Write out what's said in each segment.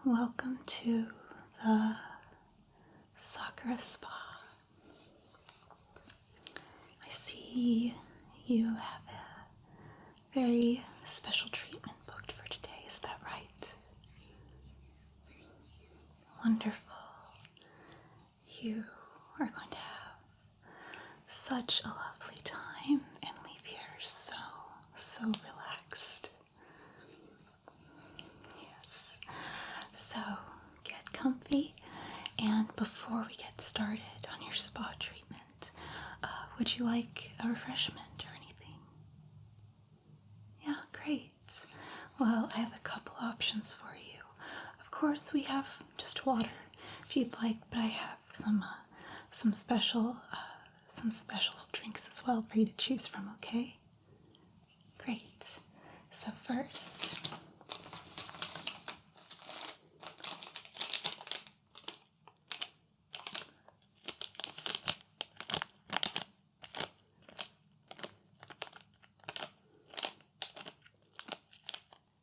Welcome to the Sakura Spa. I see you have a very special treatment booked for today, is that right? Wonderful. You are going to have such a lovely time and leave here so relaxed. Yes. So get comfy, and before we get started on your spa treatment, would you like a refreshment or anything? Yeah, great. Well, I have a couple options for you. Of course, we have just water if you'd like, but I have some special drinks as well for you to choose from, okay? Great. So first,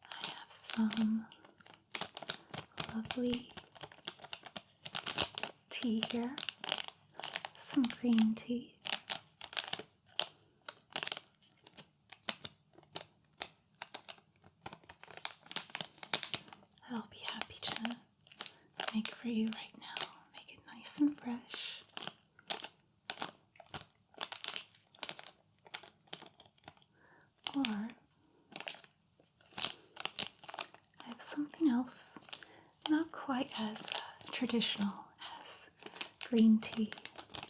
I have some lovely tea here, some green tea. That I'll be happy to make for you right now. Make it nice and fresh. Or I have something else, not quite as traditional as green tea,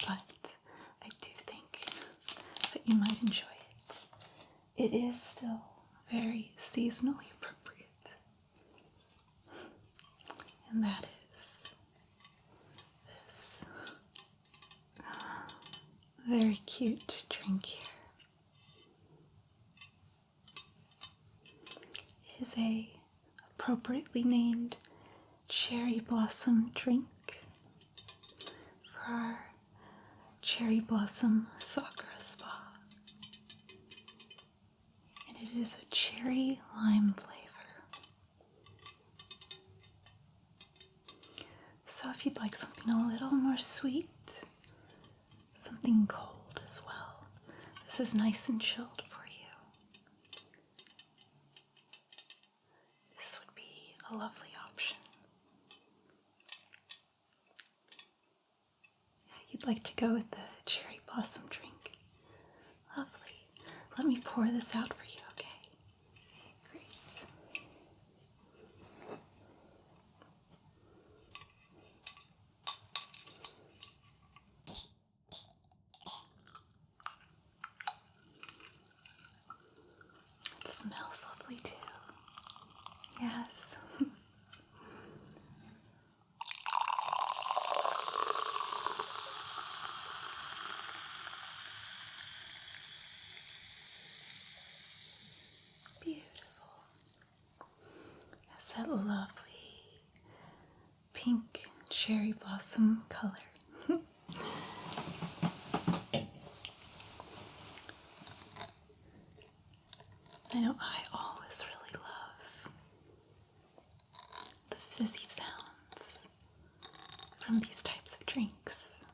but I do think that you might enjoy it. It is still very seasonally appropriate, and that is this very cute drink here. It is a appropriately named cherry blossom drink for our cherry blossom Sakura Spa. And it is a cherry lime flavor. So if you'd like something a little more sweet, something cold as well, this is nice and chilled for you. This would be a lovely option. You'd like to go with the cherry blossom drink? Lovely. Let me pour this out for you, okay? Great. It smells lovely too. Yes. Beautiful. Has that lovely pink cherry blossom color. I know I always really love the fizzy sounds from these types of drinks.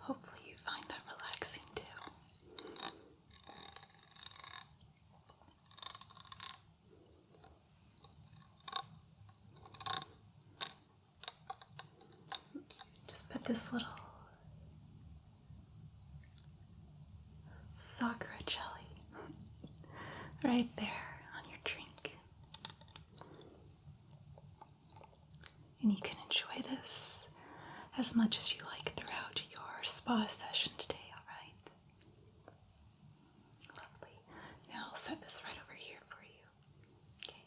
Hopefully you find that relaxing too. Just put this little Sakura jelly right there on your drink. And you can enjoy this as much as you like throughout your spa session today, alright? Lovely. Now I'll set this right over here for you. Okay.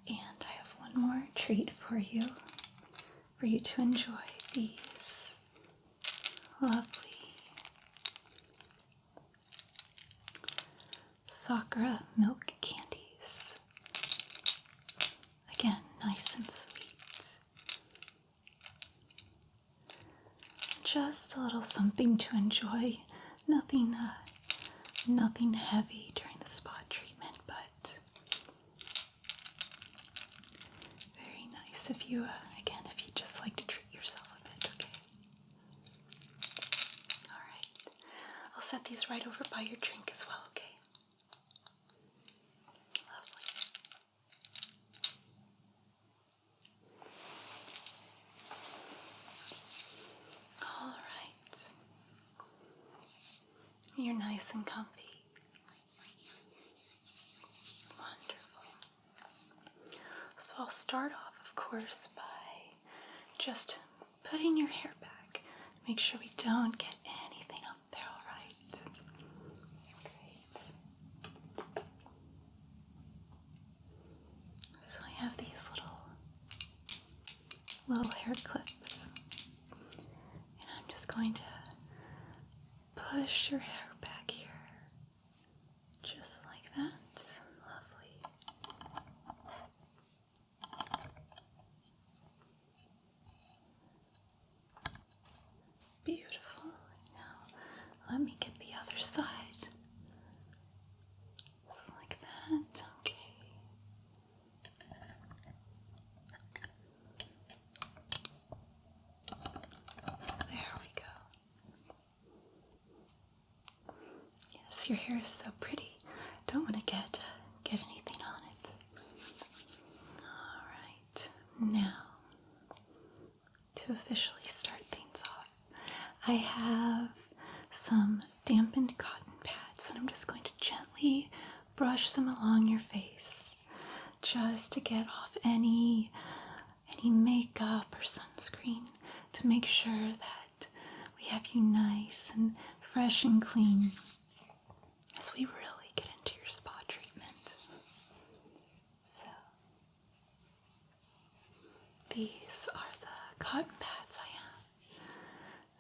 And I have one more treat for you to enjoy these lovely Sakura milk candies. Again, nice and sweet. just a little something to enjoy. Nothing heavy during the spa treatment, but very nice if you, if you just like to treat yourself a bit, okay? Alright, I'll set these right over by your drink as well, okay? Lovely. Alright. You're nice and comfy. Wonderful. So I'll start off, of course, by just putting your hair back. Make sure we don't get anything up there, alright? Great. So I have these little hair clips. And I'm just going to push your hair back here. Just like that. Lovely. Beautiful. Now, let me get the other side. Just like that. Okay. There we go. Yes, your hair is so pretty. Don't want to get anything on it. Alright. Now, to officially start things off, I have some dampened cotton pads, and I'm just going to gently brush them along your face, just to get off any makeup or sunscreen, to make sure that we have you nice and fresh and clean as we really get into your spa treatment. So, these are the cotton pads I have.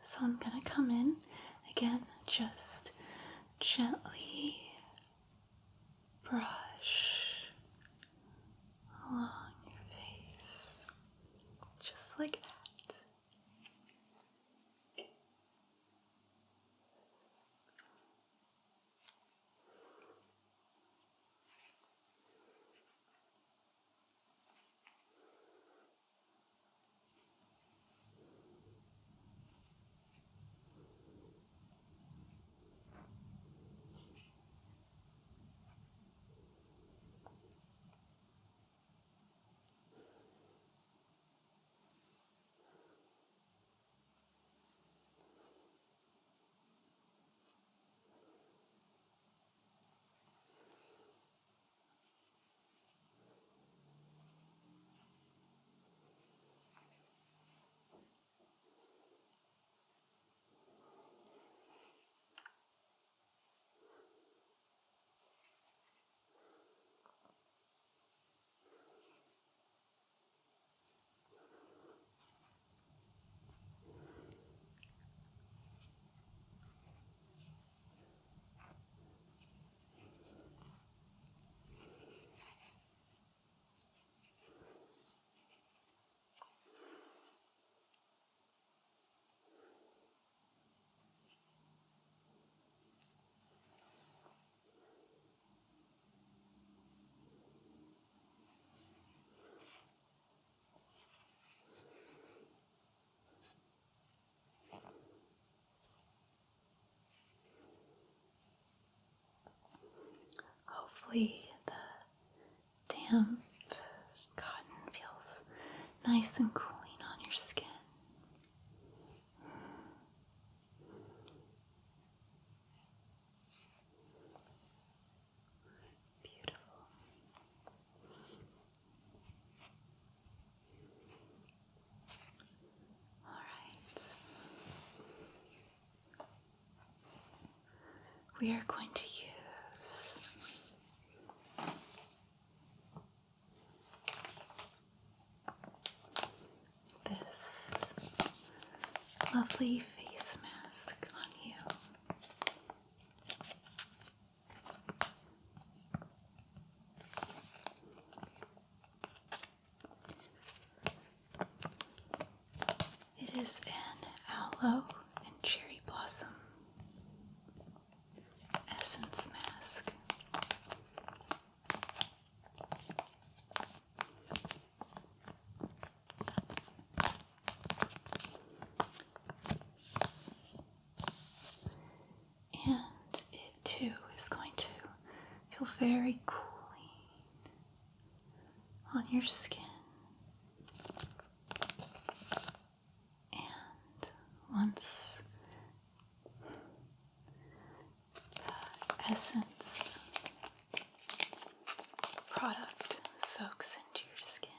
So I'm gonna come in again, just gently brush along your face, just like that. Hopefully the damp cotton feels nice and cooling on your skin. Beautiful. All right. We are going to use this lovely face mask on you. It is an aloe feel very cooling on your skin. And once the essence product soaks into your skin,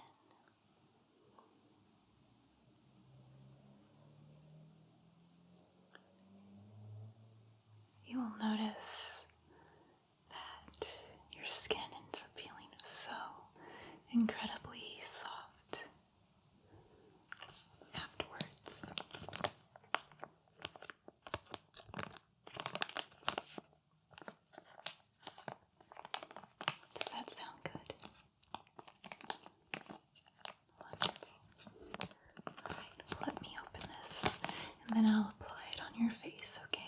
you will notice that your skin ends up feeling so incredibly soft afterwards. Does that sound good? Wonderful. Alright, let me open this and then I'll apply it on your face, okay?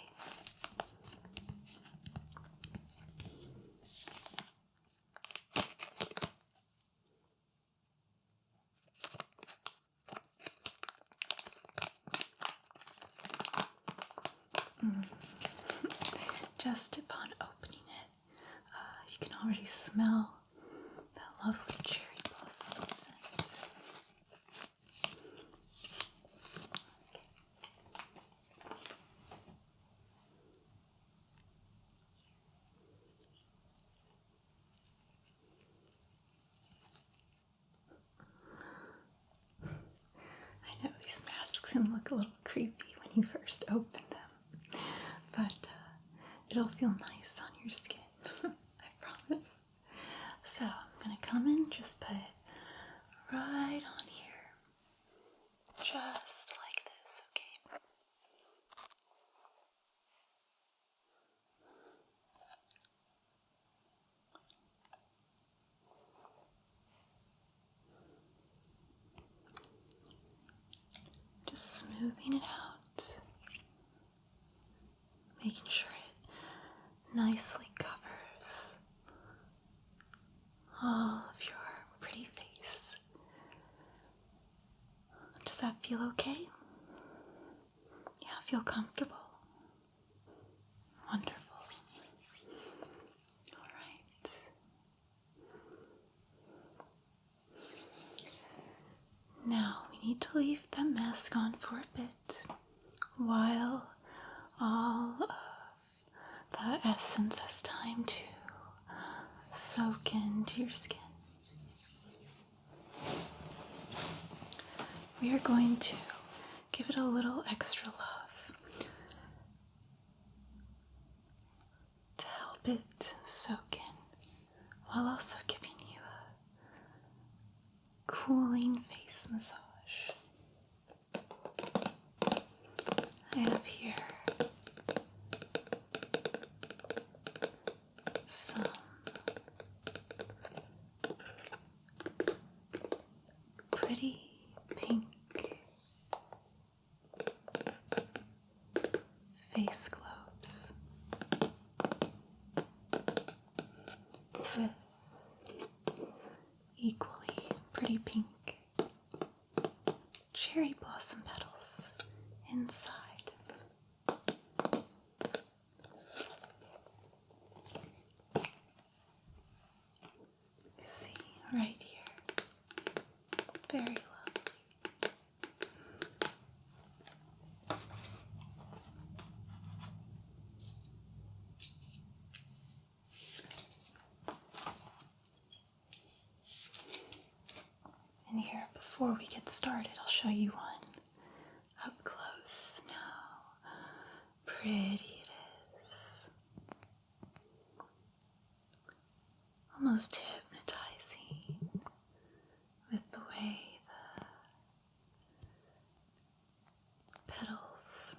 Just upon opening it, you can already smell that lovely cherry blossom scent. I know these masks can look a little creepy when you first open them, but it'll feel nice on your skin, I promise. So I'm going to come in, just put it right on here, just like this, okay? Just smoothing it out, making sure it nicely covers all of your pretty face. Does that feel okay? Yeah, feel comfortable? Wonderful. All right. Now we need to leave that mask on for a bit while all of the essence has time to soak into your skin. We are going to give it a little extra love to help it soak in, while also giving you a cooling face massage. I have here some pretty pink face globes with equally pretty pink cherry blossom petals inside. See, right here. Very lovely. And here, before we get started, I'll show you one up close now. Pretty it is. Almost hypnotizing with the way the petals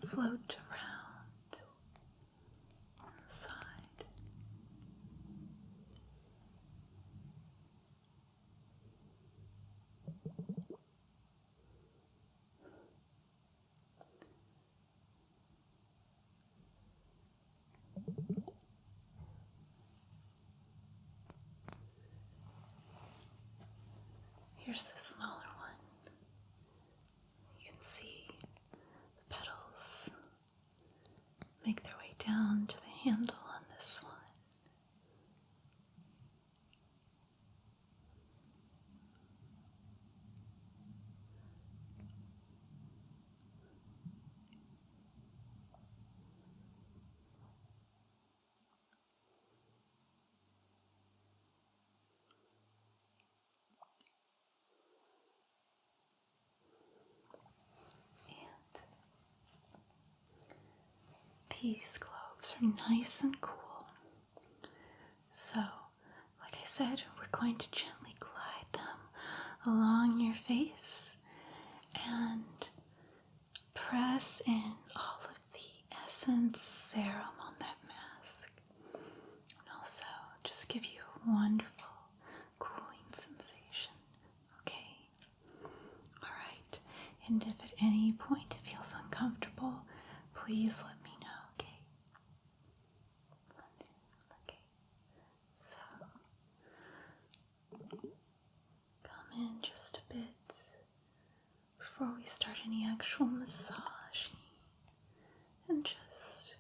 float around inside. Here's the smaller one. You can see the petals make their way down to the handle on this these globes are nice and cool. So, like I said, we're going to gently glide them along your face and press in all of the essence serum on that mask. And also just give you a wonderful cooling sensation. Okay? Alright. And if at any point it feels uncomfortable, please let me know, okay? Okay. So, come in just a bit before we start any actual massaging, and just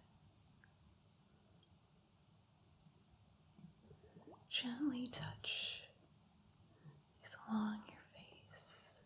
gently touch these along your face.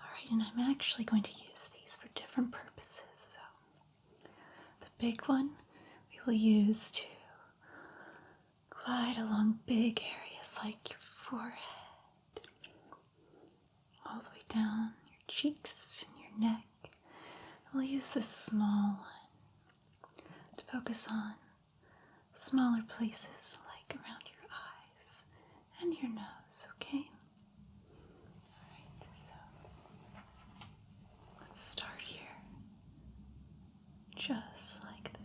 Alright, and I'm actually going to use these for different purposes. So, the big one we will use to glide along big areas like your forehead, all the way down your cheeks and your neck. And we'll use this small one to focus on smaller places like around your eyes and your nose, okay? Alright, so let's start here. Just like this.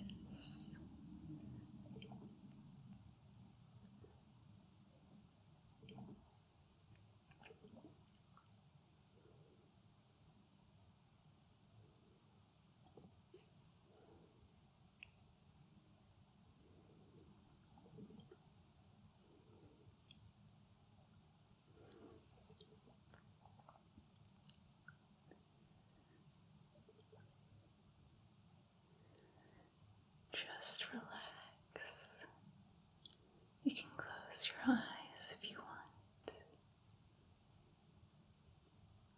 Just relax. You can close your eyes if you want,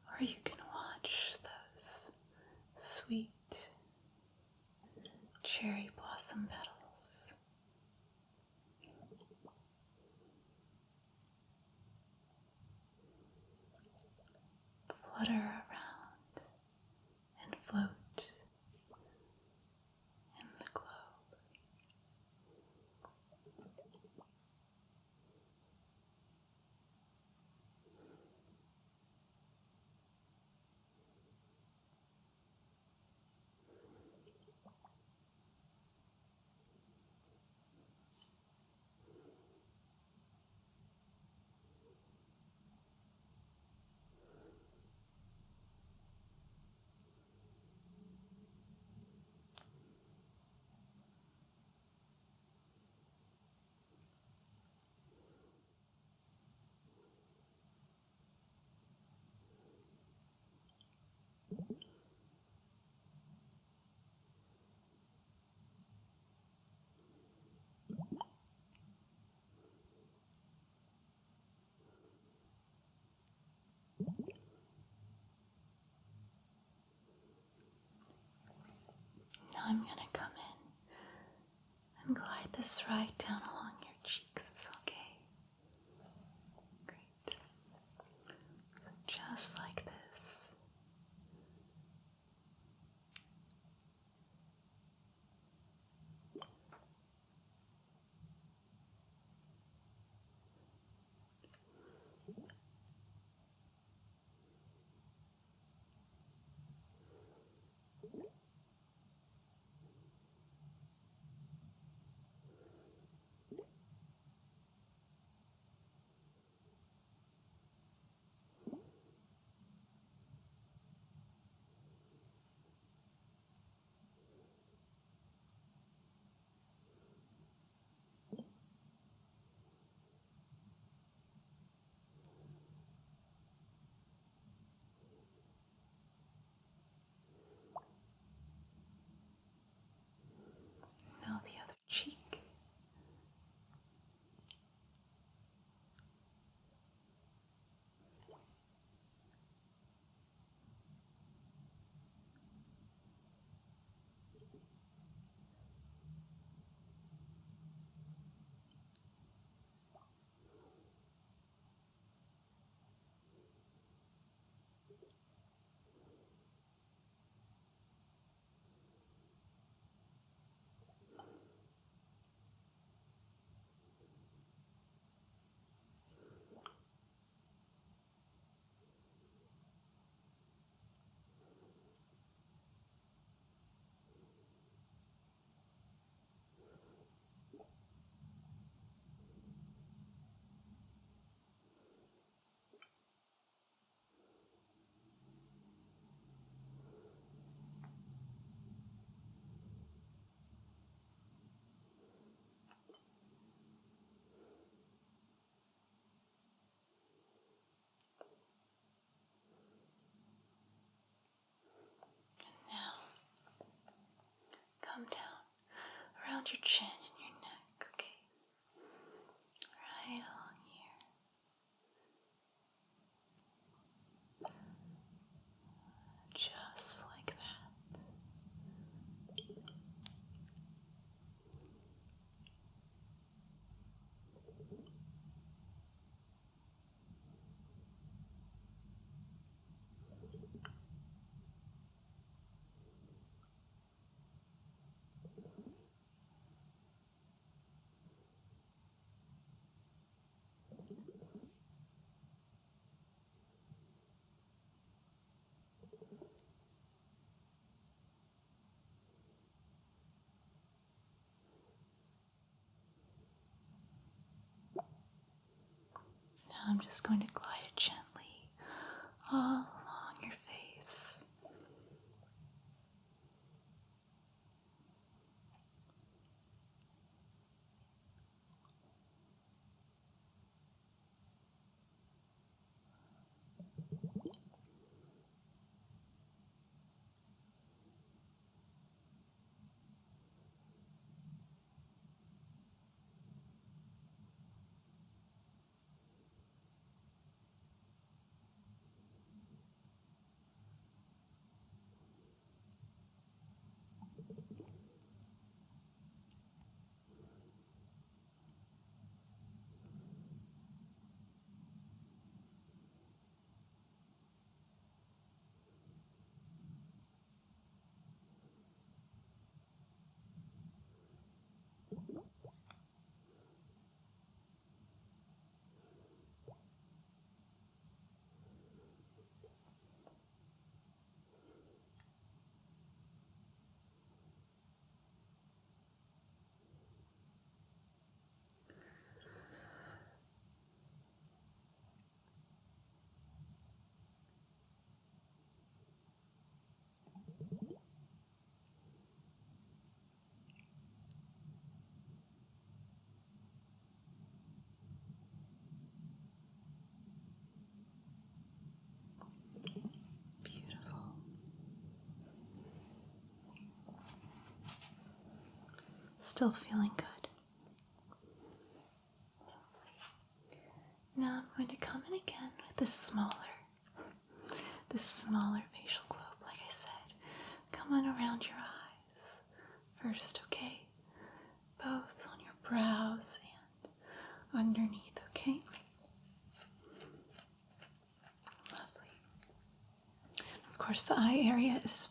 or you can watch those sweet cherry blossom petals flutter around and float in the globe. Now I'm going to come in and glide this right down along your cheeks, okay? Great. So just like this. Now the other cheek. Come down around your chin and your neck, okay? Right along here. Just like that. Now I'm just going to glide it gently all along your face. Beautiful. Still feeling good. Now I'm going to come in again with this smaller facial globe, like I said. Come on around your eyes first, okay? Both on your brows and underneath, okay? Lovely. Of course, the eye area is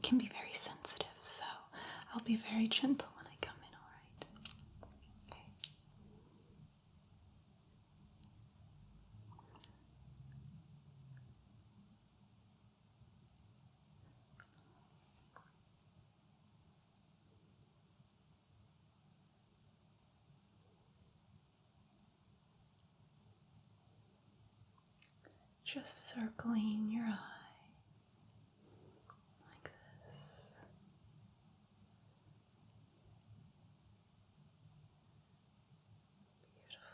can be very sensitive, so I'll be very gentle when I come in, alright? Okay. just circling your eye like this. Beautiful.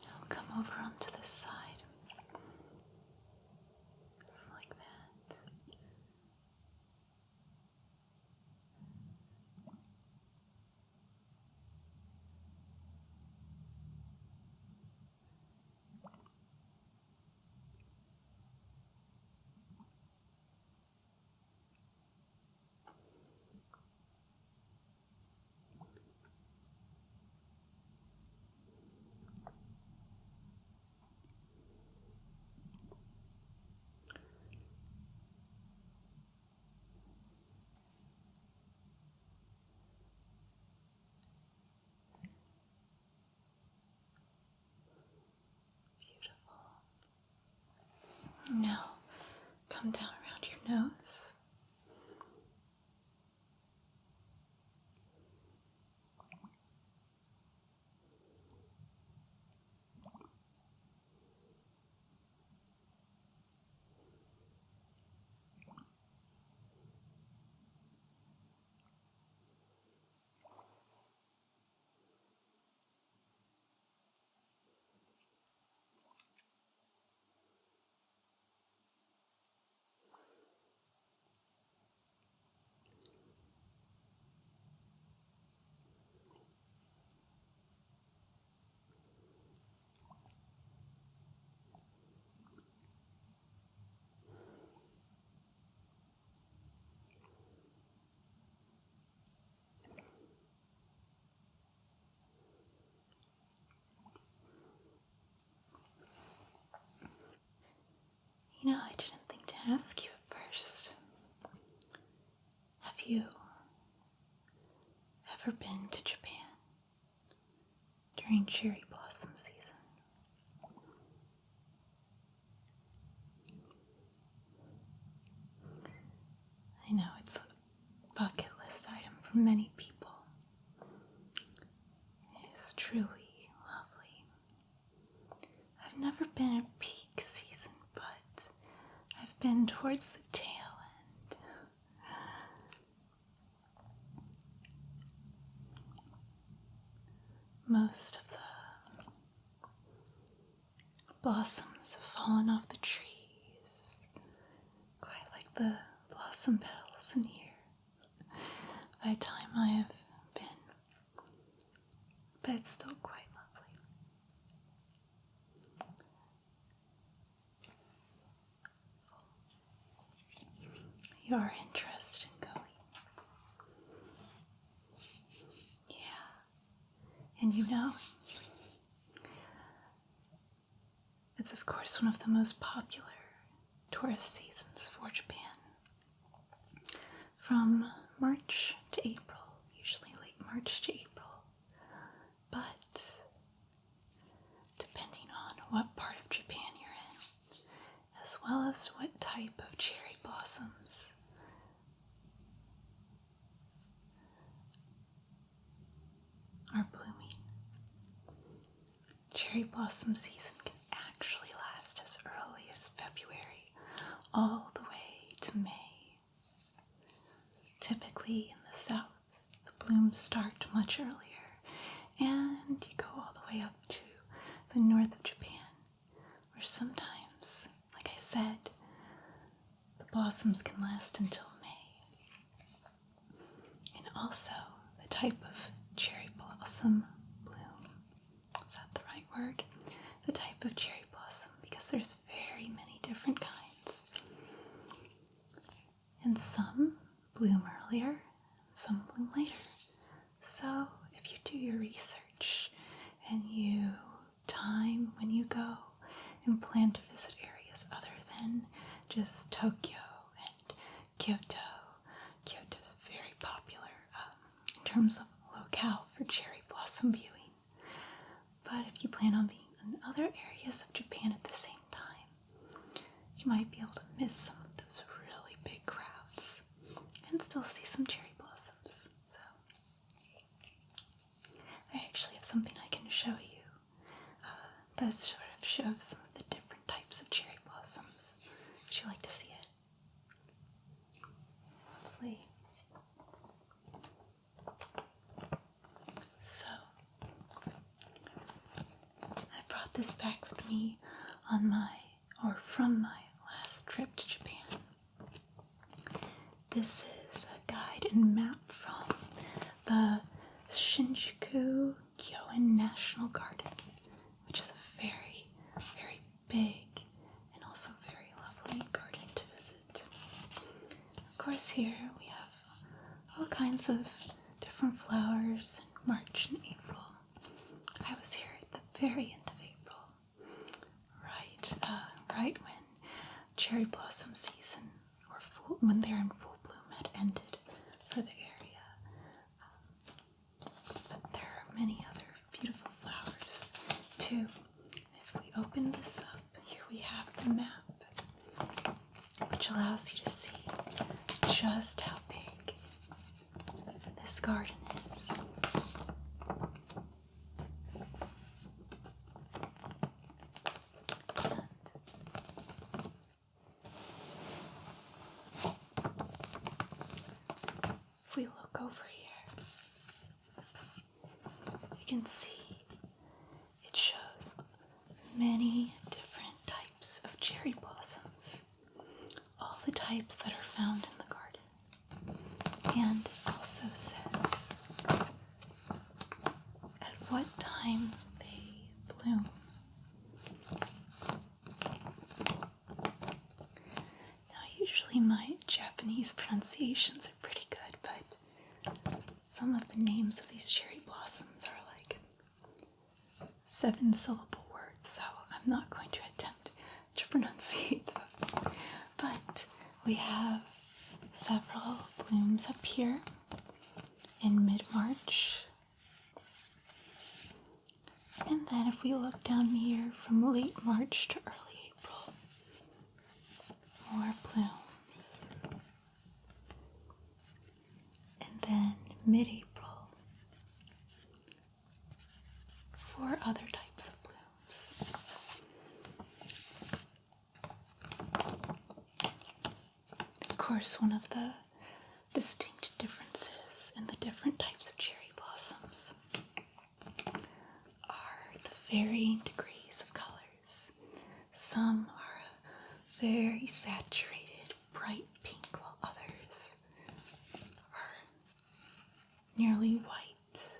Now come over onto this side. Just like that. Now, come down around your nose. You know, I didn't think to ask you at first. Have you ever been to Japan during cherry blossom season? I know it's a bucket list item for many people. It is truly lovely. I've never been at peak season, but I've been towards the tail end. Most of the blossoms have fallen off the trees, quite like the blossom petals in here. By the time I have been, but it's still quite lovely. You are interested in going. Yeah. And you know, it's of course one of the most popular tourist seasons for Japan. From March to April, usually late March to April. But depending on what part of Japan you're in, as well as what type of cherry blossoms are blooming, cherry blossom season can actually last as early as February all the way to May. Typically in the south, the blooms start much earlier, and you go all the way up to the north of Japan, where sometimes, like I said, the blossoms can last until May. And also, the type of cherry blossom bloom, is that the right word? The type of cherry go and plan to visit areas other than just Tokyo and Kyoto. Kyoto's very popular in terms of locale for cherry blossom viewing. But if you plan on being in other areas of Japan at the same time, you might be able to miss some of those really big crowds and still see some cherry blossoms. So I actually have something I can show you that sort of shows some of the different types of cherry blossoms. Would you like to see it? Lovely. So I brought this back with me from my last trip to Japan. This is a guide and map from the Shinjuku Gyoen National Garden, which is a very, very big and also very lovely garden to visit. Of course, here we have all kinds of different flowers in March and April. I was here at the very end of April, right when cherry blossom season, when they're in full bloom, had ended for the area. But there are many other beautiful flowers too. If we open this up, here we have the map, which allows you to see just how big this garden is. If we look over here, you can see it shows many different types of cherry blossoms, all the types that are found in the garden. And it also says at what time they bloom. Now, usually my Japanese pronunciations are pretty good, but some of the names of these cherry blossoms are like 7-syllable words, so I'm not going to attempt to pronunciate those. But we have several blooms up here in mid-March. And then if we look down here from late March to early April, more blooms. And then mid-April, 4 other types of blooms. Of course, one of the distinct differences in the different types of cherry blossoms are the varying degrees of colors. Some are a very saturated, bright pink, while others are nearly white.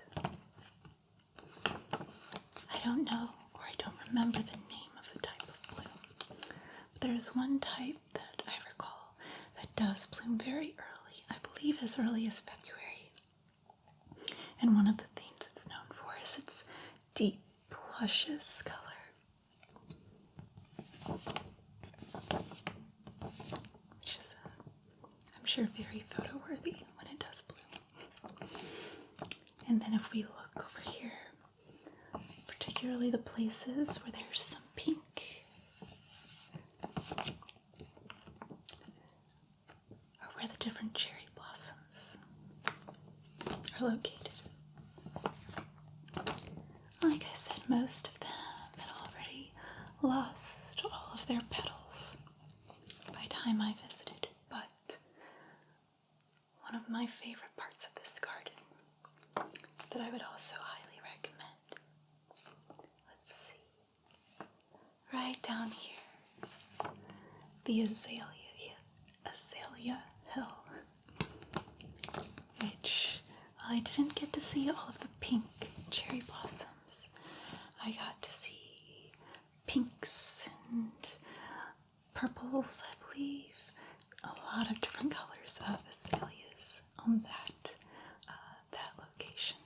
I don't know, or I don't remember the name of the type of bloom, but there's one type that I recall that does bloom very early, I believe as early as February. And one of the things it's known for is its deep, luscious color. Which is, I'm sure, very photo-worthy when it does bloom. And then if we look over here, particularly the places where there's some pink, or where the different cherry blossoms are located. Like I said, most of them had already lost all of their petals by the time I visited, but one of my favorite parts of this garden that I would also highly recommend. Let's see. Right down here, the Azalea Hill, which I didn't get to see all of the pink cherry blossoms. I got to see pinks and purples, I believe, a lot of different colors of azaleas on that location.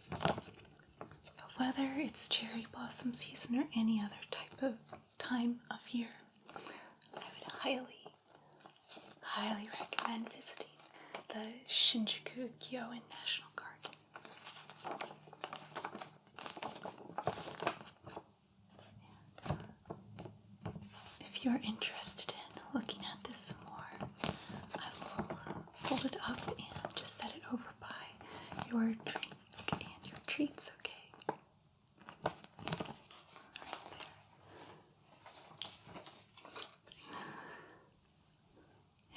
But whether it's cherry cherry blossom season or any other type of time of year, I would highly recommend visiting the Shinjuku Gyoen National Garden. If you're interested in looking at this some more, I will fold it up and just set it over by your drink and your treats, okay? Right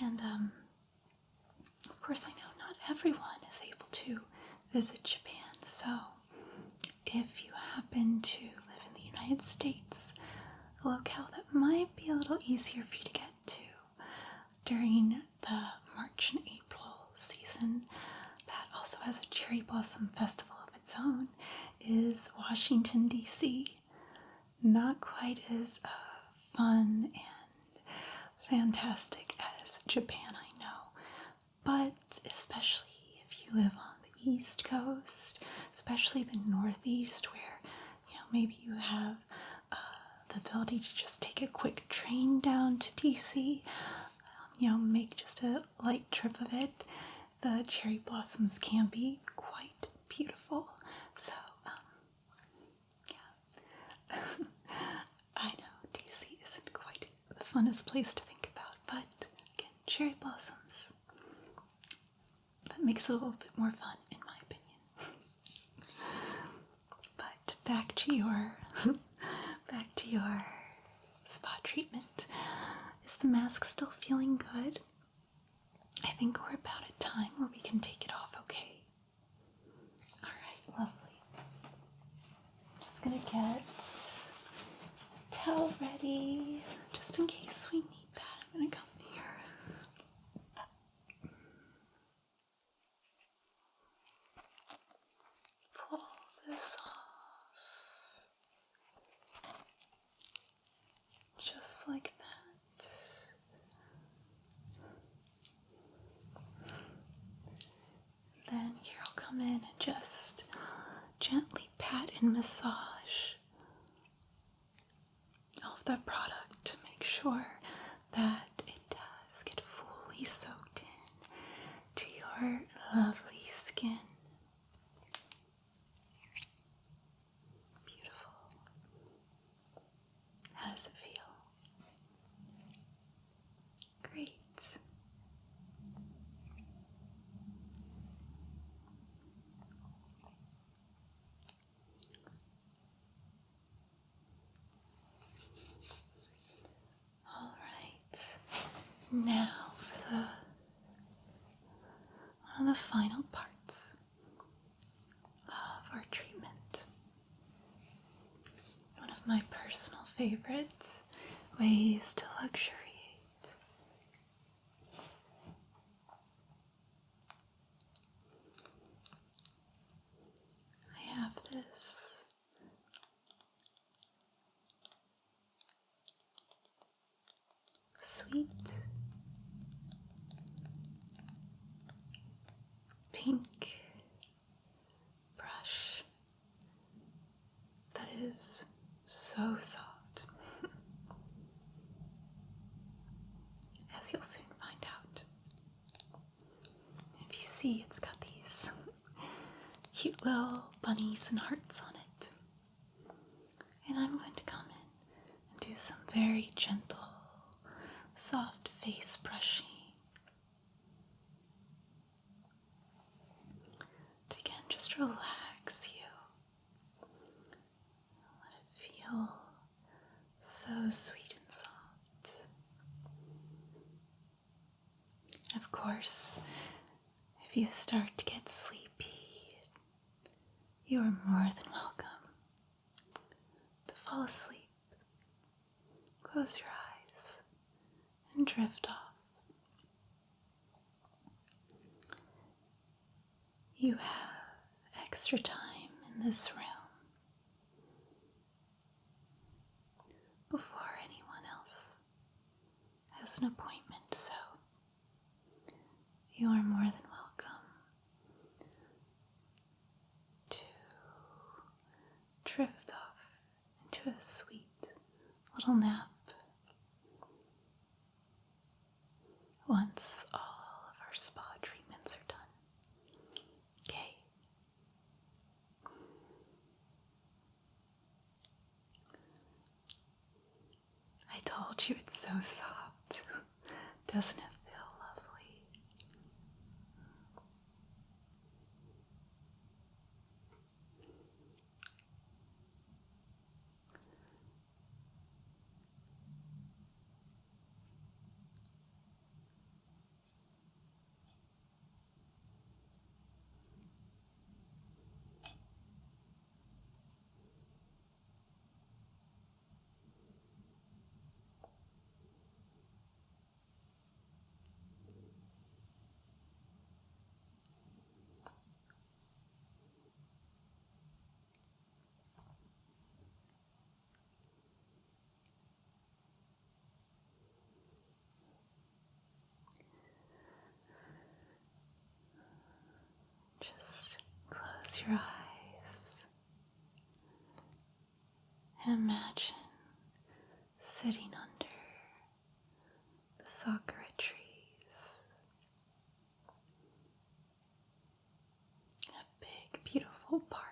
there. And, of course, I know not everyone is able to visit Japan, so if you happen to live in the United States, a locale that might be a little easier for you to get to during the March and April season, that also has a cherry blossom festival of its own, is Washington, D.C. Not quite as fun and fantastic as Japan, I know, but especially if you live on the East Coast, especially the Northeast, where, maybe you have the ability to just take a quick train down to DC, make just a light trip of it. The cherry blossoms can be quite beautiful. So, yeah. I know DC isn't quite the funnest place to think about, but again, cherry blossoms, that makes it a little bit more fun, in my opinion. But back to your spa treatment. Is the mask still feeling good? I think we're about at time where we can take it off, okay? Alright, lovely. Just gonna get a towel ready, just in case we need that. I'm gonna come here. Pull this off. Just like that. Then here I'll come in and just gently pat and massage all of the product to make sure that it does get fully soaked in to your lovely skin. Beautiful. How does it feel? Great. Now for one of the final parts of our treatment. One of my personal favorites, ways to luxuriate. I have this sweet pink brush that is so soft, as you'll soon find out. If you see, it's got these cute little bunnies and hearts on it. And I'm going to come in and do some very gentle, soft face brushing to again just relax you. Let it feel so sweet and soft. Of course, if you start to get sleepy, you are more than welcome to fall asleep. Close your eyes and drift off. You have extra time in this room before anyone else has an appointment, so you are more than welcome to drift off a sweet little nap once all of our spa treatments are done. Okay. I told you it's so soft. Doesn't it feel lovely? Just close your eyes and imagine sitting under the Sakura trees in a big, beautiful park.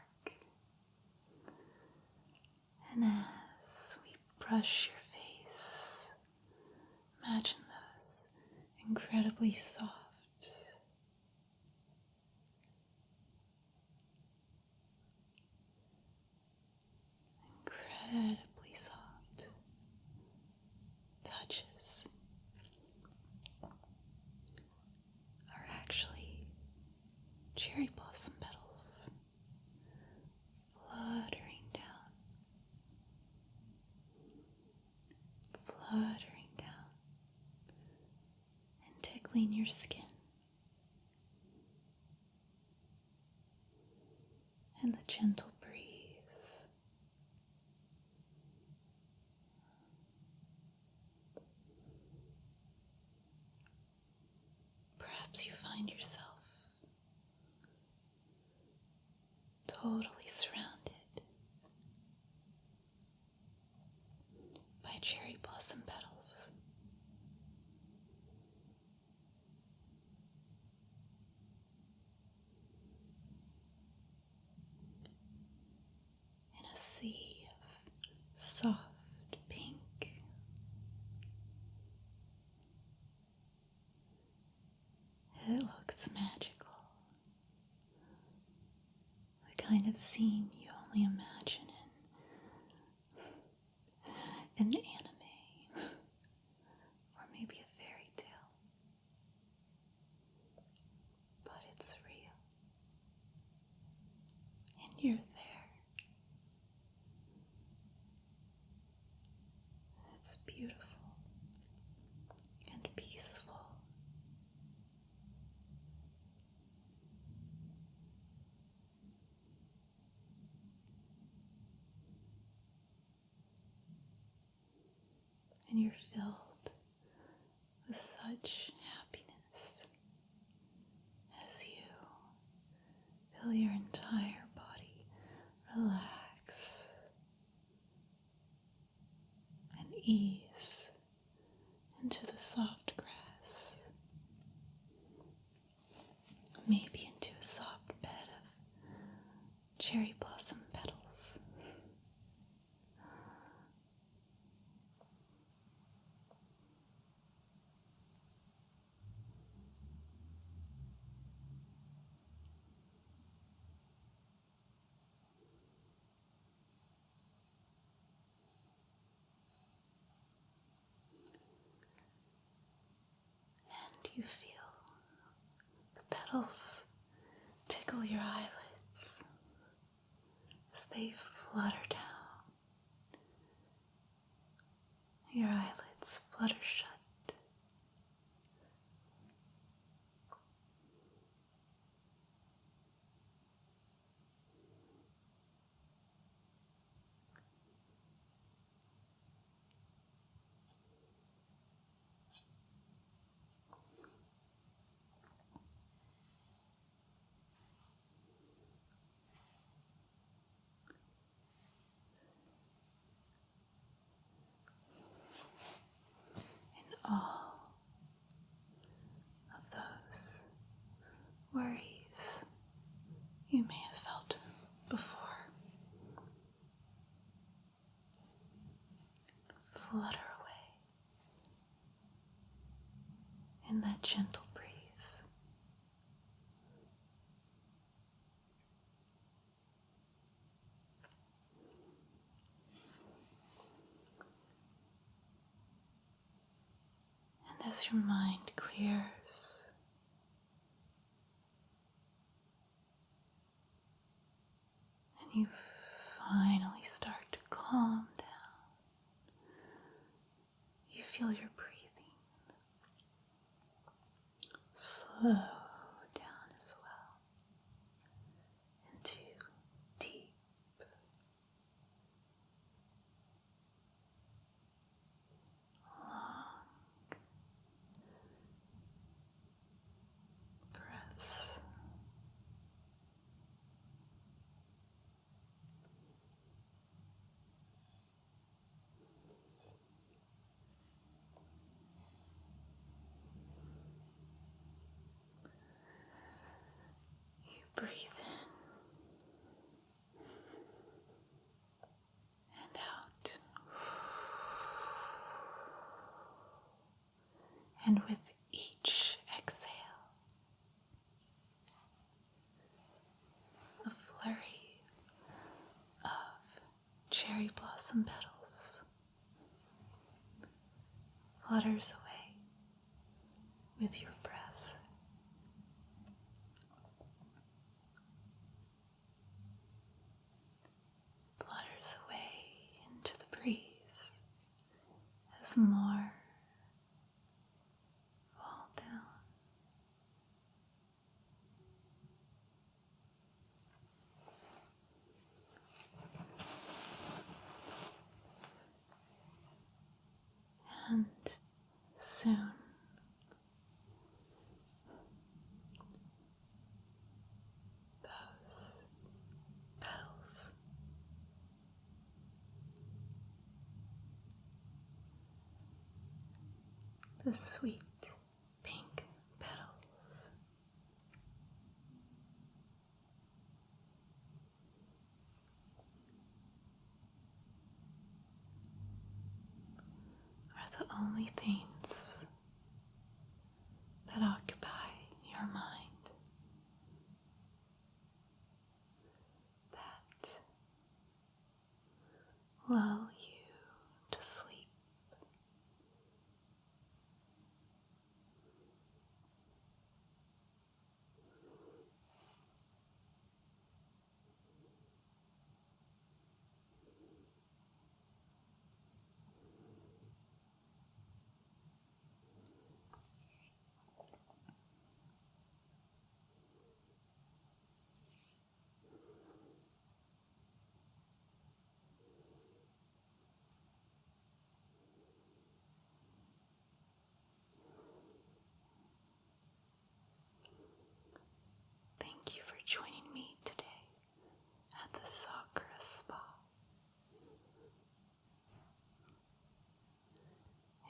And as we brush your face, imagine those incredibly soft, incredibly soft touches are actually cherry blossom petals fluttering down, and tickling your skin. And the gentle breeze. Perhaps you find yourself totally surrounded by cherry blossom petals. In a sea of soft pink. It looks magical. The kind of scene you only imagine in an anime, or maybe a fairy tale. But it's real. And you're there. It's beautiful and peaceful. And you're filled with such happiness as you feel your entire body relax and ease into the soft grass, maybe into a soft bed of cherry blossom petals. And you feel the petals tickle your eyelids as they flutter down. Your eyelids flutter shut. flutter away in that gentle breeze. And as your mind clears, and you finally start to calm down, you feel your breathing slow down as well into deep, long breaths. You breathe in and out. And with each exhale, a flurry of cherry blossom petals flutters away with your breath. Flutters away into the breeze as more fall down. And soon, those petals the sweet pink petals are the only things that occupy your mind, that lull you to sleep. Thank you for joining me today at the Sakura Spa.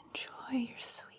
Enjoy your sweet